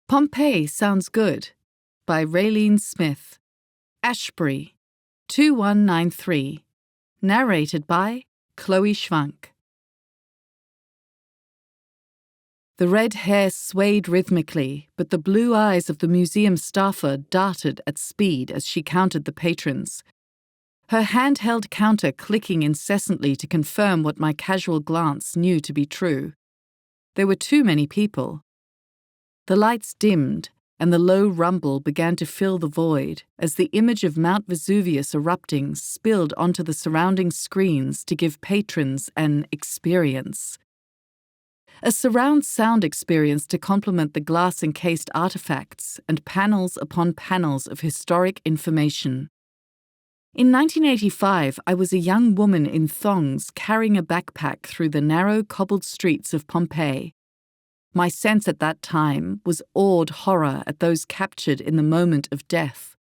Pompeii Sounds Good by Raylene Smith. Ashbury, 2193. Narrated by Chloe Schwank. The red hair swayed rhythmically, but the blue eyes of the museum staffer darted at speed as she counted the patrons. Her handheld counter clicking incessantly to confirm what my casual glance knew to be true. There were too many people. The lights dimmed, and the low rumble began to fill the void as the image of Mount Vesuvius erupting spilled onto the surrounding screens to give patrons an experience. A surround sound experience to complement the glass-encased artifacts and panels upon panels of historic information. In 1985, I was a young woman in thongs carrying a backpack through the narrow cobbled streets of Pompeii. My sense at that time was awed horror at those captured in the moment of death.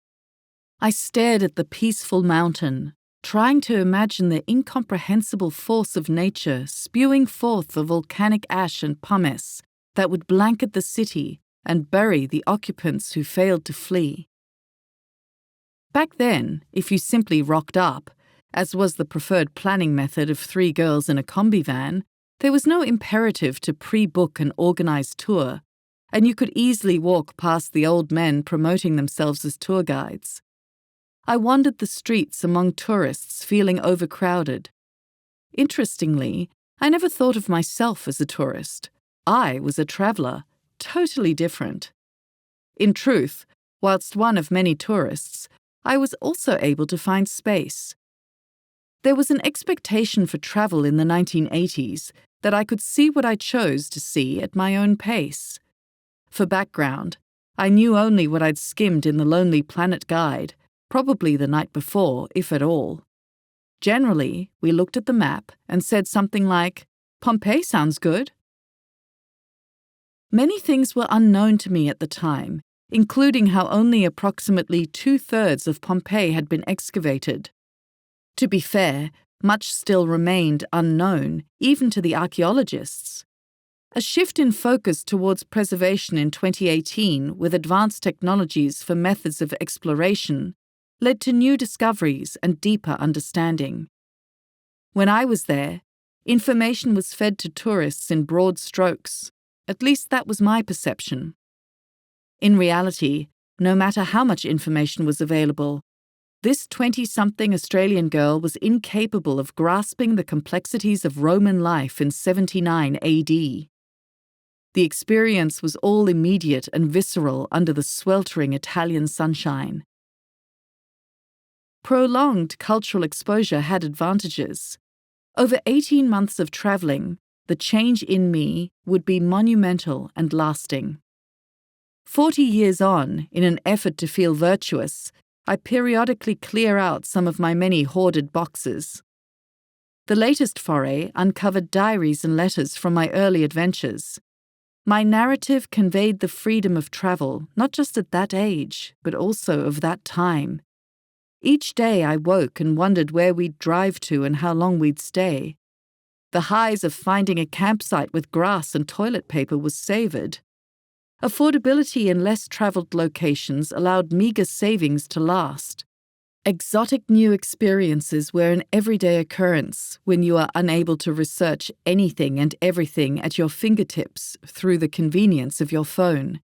I stared at the peaceful mountain, trying to imagine the incomprehensible force of nature spewing forth the volcanic ash and pumice that would blanket the city and bury the occupants who failed to flee. Back then, if you simply rocked up, as was the preferred planning method of 3 girls in a combi van, there was no imperative to pre-book an organized tour, and you could easily walk past the old men promoting themselves as tour guides. I wandered the streets among tourists feeling overcrowded. Interestingly, I never thought of myself as a tourist. I was a traveller, totally different. In truth, whilst one of many tourists, I was also able to find space. There was an expectation for travel in the 1980s that I could see what I chose to see at my own pace. For background, I knew only what I'd skimmed in the Lonely Planet guide, probably the night before, if at all. Generally, we looked at the map and said something like, "Pompeii sounds good." Many things were unknown to me at the time, including how only approximately 2/3 of Pompeii had been excavated. To be fair, much still remained unknown, even to the archaeologists. A shift in focus towards preservation in 2018 with advanced technologies for methods of exploration led to new discoveries and deeper understanding. When I was there, information was fed to tourists in broad strokes. At least that was my perception. In reality, no matter how much information was available, this 20-something Australian girl was incapable of grasping the complexities of Roman life in 79 AD. The experience was all immediate and visceral under the sweltering Italian sunshine. Prolonged cultural exposure had advantages. Over 18 months of travelling, the change in me would be monumental and lasting. 40 years on, in an effort to feel virtuous, I periodically clear out some of my many hoarded boxes. The latest foray uncovered diaries and letters from my early adventures. My narrative conveyed the freedom of travel, not just at that age, but also of that time. Each day I woke and wondered where we'd drive to and how long we'd stay. The highs of finding a campsite with grass and toilet paper was savoured. Affordability in less travelled locations allowed meagre savings to last. Exotic new experiences were an everyday occurrence when you are unable to research anything and everything at your fingertips through the convenience of your phone.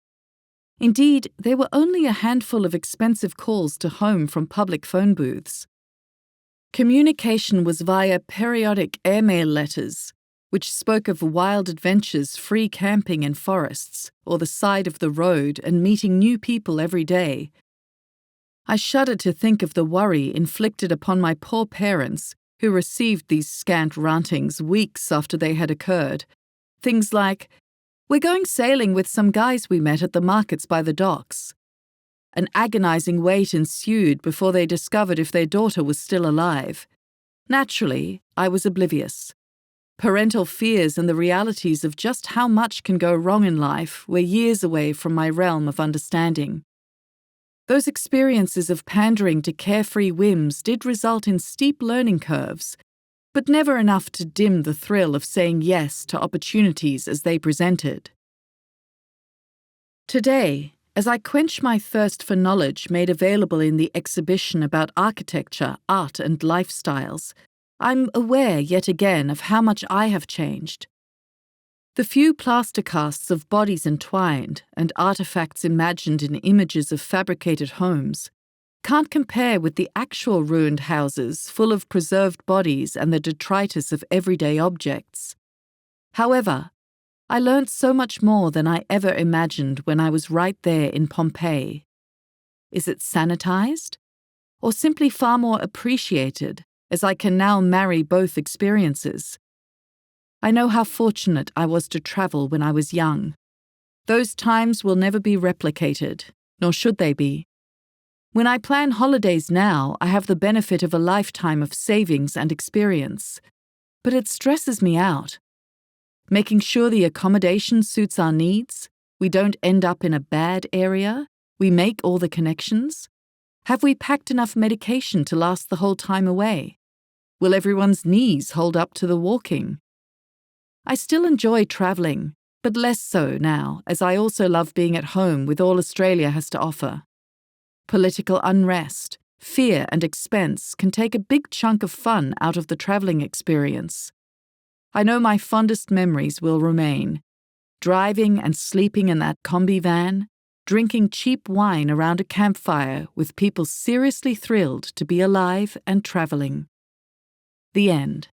Indeed, there were only a handful of expensive calls to home from public phone booths. Communication was via periodic airmail letters, which spoke of wild adventures, free camping in forests, or the side of the road and meeting new people every day. I shudder to think of the worry inflicted upon my poor parents who received these scant rantings weeks after they had occurred. Things like, "We're going sailing with some guys we met at the markets by the docks." An agonizing wait ensued before they discovered if their daughter was still alive. Naturally, I was oblivious. Parental fears and the realities of just how much can go wrong in life were years away from my realm of understanding. Those experiences of pandering to carefree whims did result in steep learning curves, but never enough to dim the thrill of saying yes to opportunities as they presented. Today, as I quench my thirst for knowledge made available in the exhibition about architecture, art, and lifestyles, I'm aware yet again of how much I have changed. The few plaster casts of bodies entwined and artifacts imagined in images of fabricated homes can't compare with the actual ruined houses full of preserved bodies and the detritus of everyday objects. However, I learnt so much more than I ever imagined when I was right there in Pompeii. Is it sanitized? Or simply far more appreciated, as I can now marry both experiences? I know how fortunate I was to travel when I was young. Those times will never be replicated, nor should they be. When I plan holidays now, I have the benefit of a lifetime of savings and experience. But it stresses me out. Making sure the accommodation suits our needs, we don't end up in a bad area, we make all the connections. Have we packed enough medication to last the whole time away? Will everyone's knees hold up to the walking? I still enjoy travelling, but less so now, as I also love being at home with all Australia has to offer. Political unrest, fear, and expense can take a big chunk of fun out of the travelling experience. I know my fondest memories will remain. Driving and sleeping in that combi van, drinking cheap wine around a campfire with people seriously thrilled to be alive and travelling. The end.